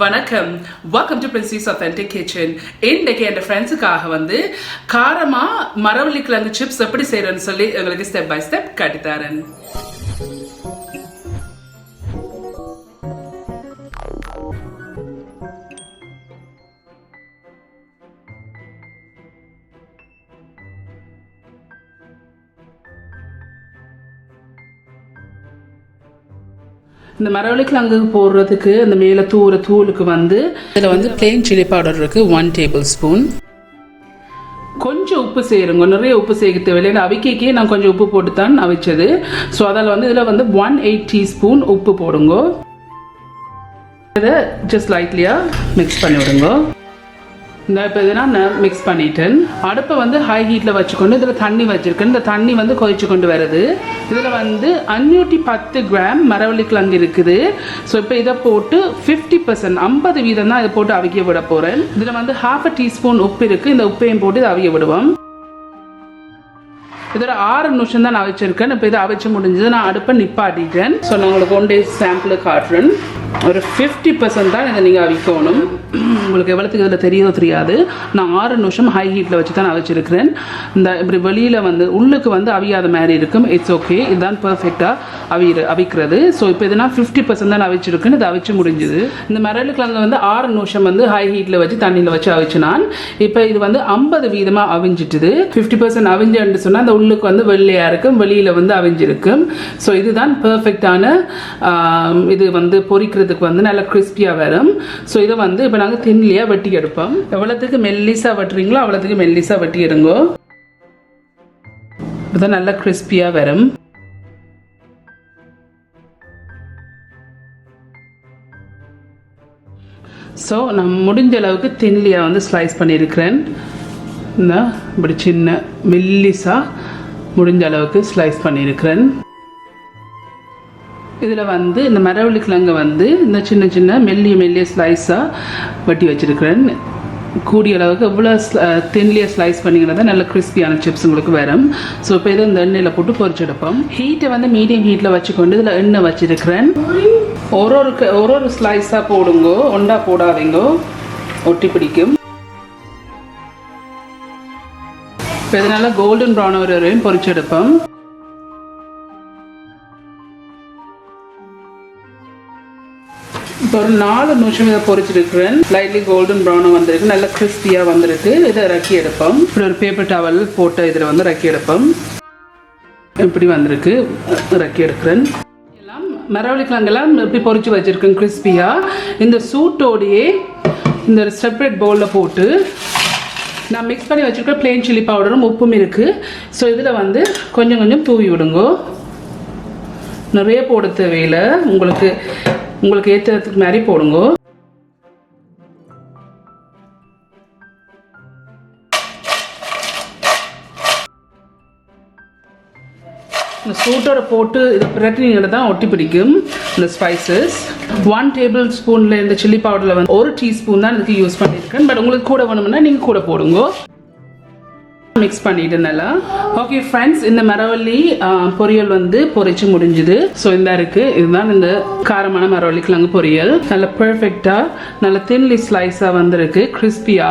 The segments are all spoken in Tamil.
வணக்கம், welcome to Princy's Authentic Kitchen. இன்னைக்கு என் ஃப்ரெண்ட்ஸுக்காக வந்து காரமா மரவள்ளி கிழங்கு சிப்ஸ் எப்படி செய்யறேன்னு சொல்லி உங்களுக்கு ஸ்டெப் பை ஸ்டெப் காட்டித்தரேன். இந்த மரவள்ளி கிழங்கு போடுறதுக்கு அந்த மேலே தூளுக்கு வந்து இதில் வந்து பிளெயின் சில்லி பவுடர் இருக்குது 1 டேபிள் ஸ்பூன். கொஞ்சம் உப்பு செய்கிறோங்க, நிறைய உப்பு செய்ய தேவையில்லை. அவிக்கைக்கே நான் கொஞ்சம் உப்பு போட்டு தான் அவிச்சது. ஸோ அதில் வந்து இதில் வந்து 1/8 டீஸ்பூன் உப்பு போடுங்க. இதை ஜஸ்ட் லைட்லியாக மிக்ஸ் பண்ணி விடுங்க. இந்த இப்போ இதை நான் மிக்ஸ் பண்ணிட்டேன். அடுப்பை வந்து ஹை ஹீட்டில் வச்சுக்கொண்டு இதில் தண்ணி வச்சுருக்கேன். இந்த தண்ணி வந்து கொதிச்சு கொண்டு வருது. இதில் வந்து 510 கிராம் மரவள்ளி கிழங்கு இருக்குது. ஸோ இப்போ இதை போட்டு 50% 50% தான் இதை போட்டு அவிக்க விட போகிறேன். இதில் வந்து 1/2 டீஸ்பூன் உப்பு இருக்குது. இந்த உப்பையும் போட்டு இதை அவிக்க விடுவோம். இதில் 6 நிமிஷம் தான் நான் அவிச்சிருக்கேன். இப்போ இதை அவிச்சு முடிஞ்சது நான் அடுப்பை நிப்பாட்டிட்டேன். ஸோ நான் உங்களுக்கு 1 டே சாம்பிள் காட்டுறேன். ஒரு 50% தான் இதை நீங்கள் அவிக்கணும். உங்களுக்கு எவ்வளோத்துக்கு இதில் தெரியதோ தெரியாது. நான் 6 நிமிஷம் ஹை ஹீட்டில் வச்சு தான் அவிச்சிருக்கிறேன். இந்த இப்படி வெளியில் வந்து உள்ளுக்கு வந்து அவியாத மாதிரி இருக்கும். இட்ஸ் ஓகே, இதுதான் பர்ஃபெக்டாக அவிக்கிறது. ஸோ இப்போ இது நான் 50% தான் அவிச்சிருக்கேன். இது அவிச்சு முடிஞ்சுது. இந்த மரவள்ளி கிழங்கு வந்து 6 நிமிஷம் வந்து ஹை ஹீட்டில் வச்சு தண்ணியில் வச்சு அவிச்சு நான் இப்போ இது வந்து 50% அவிஞ்சிட்டுது. 50% அவிஞ்சுன்னு சொன்னால் அந்த உள்ளுக்கு வந்து வெள்ளையாக இருக்கும், வெளியில் வந்து அவிஞ்சிருக்கும். ஸோ இதுதான் பர்ஃபெக்டான இது வந்து பொரிக்கிறதுக்கு வந்து நல்லா கிறிஸ்பியாக வரும். ஸோ இதை வந்து இப்போ நாங்கள் தின்லியாக வெட்டி எடுப்போம். எவ்வளோத்துக்கு மெல்லிஸாக வெட்டுறீங்களோ அவ்வளோத்துக்கு மெல்லிஸாக வெட்டி எடுங்கோ. இதுதான் நல்லா கிறிஸ்பியாக வரும். ஸோ நான் முடிஞ்ச அளவுக்கு தின்லியாக வந்து ஸ்லைஸ் பண்ணியிருக்கிறேன். இப்படி சின்ன மெல்லிஸாக முடிஞ்ச அளவுக்கு ஸ்லைஸ் பண்ணியிருக்கிறேன். இதில் வந்து இந்த மரவள்ளி கிழங்கு வந்து இந்த சின்ன சின்ன மெல்லிய ஸ்லைஸாக வெட்டி வச்சுருக்கிறேன். கூடிய அளவுக்கு எவ்வளோ தின்லியாக ஸ்லைஸ் பண்ணிங்கன்னா நல்ல கிறிஸ்பியான சிப்ஸ் உங்களுக்கு வரும். ஸோ இப்போ இதை இந்த எண்ணெயில் போட்டு பொரிச்செடுப்போம். ஹீட்டை வந்து மீடியம் ஹீட்டில் வச்சுக்கொண்டு இதில் எண்ணெய் வச்சுருக்கிறேன். ஒரு ஸ்லைஸாக போடுங்கோ, ஒன்றா போடாதீங்கோ, ஒட்டி பிடிக்கும். இப்போ இதனால் கோல்டன் ப்ரௌன் வரையும் பொரிச்செடுப்போம். இப்போ ஒரு 4 நிமிஷம் இதை பொரிச்சிருக்கிறேன். லைட்லி கோல்டன் ப்ரௌனாக வந்திருக்கு, நல்ல கிறிஸ்பியாக வந்திருக்கு. இதை ரக்கி எடுப்போம். இப்படி ஒரு பேப்பர் டவல் போட்டு இதில் வந்து ரக்கி எடுப்போம். இப்படி வந்திருக்கு, ரக்கி எடுக்கிறேன். எல்லாம் மரவள்ளி கிழங்கெல்லாம் இப்படி பொரிச்சு வச்சுருக்கேன் கிறிஸ்பியாக. இந்த சூட்டோடையே இந்த செப்பரேட் பவுலில் போட்டு நான் மிக்ஸ் பண்ணி வச்சுருக்கேன். பிளெயின் சில்லி பவுடரும் உப்பும் இருக்குது. ஸோ இதில் வந்து கொஞ்சம் கொஞ்சம் தூவி விடுங்கோ. நிறைய போட தேவையில்லை, உங்களுக்கு ஏற்றுறதுக்கு மாதிரி போடுங்க. இந்த சூட்டோட போட்டு இதை பிரட்டினீங்க தான் ஒட்டி பிடிக்கும். இந்த ஸ்பைசஸ் 1 டேபிள் ஸ்பூனில் இந்த சில்லி பவுடரில் வந்து 1 டீஸ்பூன் தான் இதுக்கு யூஸ் பண்ணியிருக்கேன். பட் உங்களுக்கு கூட வேணும்னா நீங்கள் கூட போடுங்க. மிக்ஸ் பண்ணிட்டு நல்லா. ஓகே ஃப்ரெண்ட்ஸ், இந்த மரவள்ளி பொரியல் வந்து பொரிச்சு முடிஞ்சுது. ஸோ இந்த இருக்கு, இதுதான் இந்த காரமான மரவள்ளி கிழங்கு பொரியல். நல்ல பெர்ஃபெக்டா நல்ல தின்லி ஸ்லைஸா வந்திருக்கு, கிறிஸ்பியா.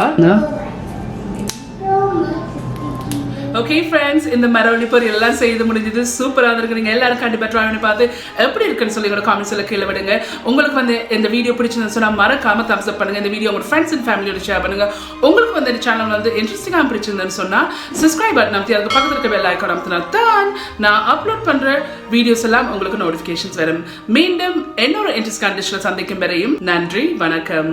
ஓகே ஃப்ரெண்ட்ஸ், இந்த மரவள்ளி பொரியல் எல்லாம் செய்து முடிஞ்சது. சூப்பராக இருக்கு. நீங்கள் எல்லாரும் கண்டிப்பாக ட்ரை பண்ணி பார்த்து எப்படி இருக்குன்னு சொல்லி உங்களோட காமெண்ட்ஸில் கீழே விடுங்க. உங்களுக்கு வந்து இந்த வீடியோ பிடிச்சிருந்துன்னு சொன்னால் மறக்காம தம்ஸ் அப் பண்ணுங்க. இந்த வீடியோ உங்களோட ஃப்ரெண்ட்ஸ் அண்ட் ஃபேமிலியோட ஷேர் பண்ணுங்க. உங்களுக்கு வந்து இந்த சேனல் வந்து இன்ட்ரெஸ்டிங்காக பிடிச்சிருந்தேன்னு சொன்னால் சப்ஸ்கிரைப் பட்டன் அமைத்தி அதுக்கு பக்கத்தில் இருக்க பெல் ஐக்கான் அமைத்தினா தான் நான் அப்லோட் பண்ணுற வீடியோஸ் எல்லாம் உங்களுக்கு நோட்டிஃபிகேஷன்ஸ் வரும். மீண்டும் இன்னொரு இன்ட்ரெஸ்டிங் கண்டிஷனில் சந்திக்கும் வரையும் நன்றி, வணக்கம்.